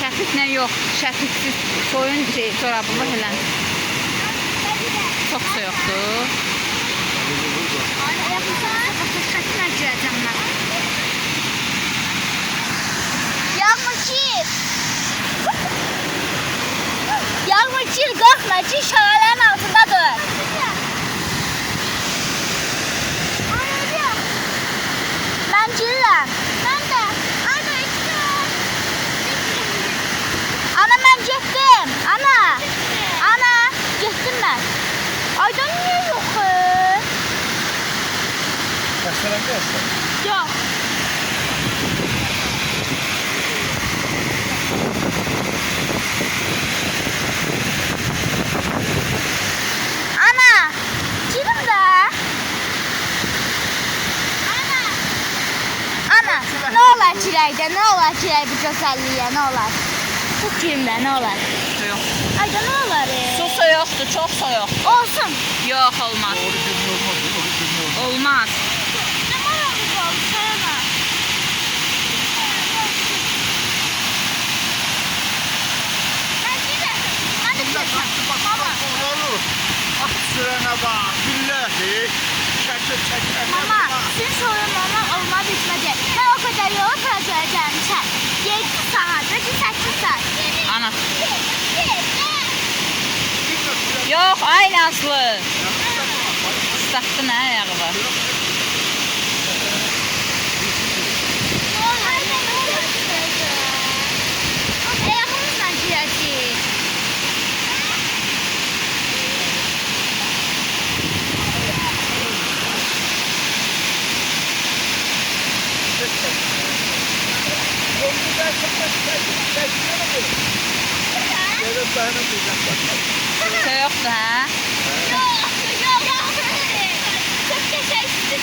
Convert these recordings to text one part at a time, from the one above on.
Şəfiklə yox, şəfiksiz soyun corabı var elə. Çox soyuqdur. Şəklə girəcəm mən. Yağmurçil! Yağmurçil qalxma ki, şəlalələrin altında dur. Mən girirəm. Mən də. Ana, mən getdim. Ana. Ana, getdim mən. Aydan niyə yoxdur? Xəstələnmə yaşlar. Yox. Ana, girim də. Ana, nə olar kirəkdə, nə olar kirək bu gözəlliyə, nə olar? Tut girim də, nə olar? Soyuq. Ayda nə olar? Su soyuqdur, çox soyuq. Olsun. Yox, olmaz. Olmaz. Nə maraqlı oldu, sayana. Mən girim. Mən də girəcəm. Mama. At sürənə bax, billahi. Çəkir. Mama, sizin sorun mama olmaz etmədi. Mən o qədər yola Trabzona gəlmişəm. 7 saat, 8 saat. Ana. Yox, ay Nazlı. Islatdı nə ayağı var? Ayağımızla girəcəyik. Soyuqdur, hə? Yox. Çok teşekkür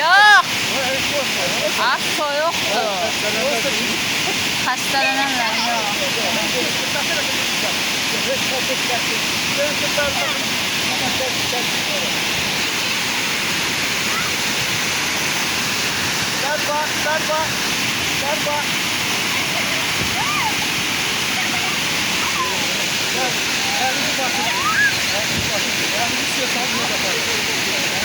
Yox. Az soyuqdur. Xəstələnənlər yox. Darba. Elinizi bakın. Elinizi bakın. Elinizi bakın.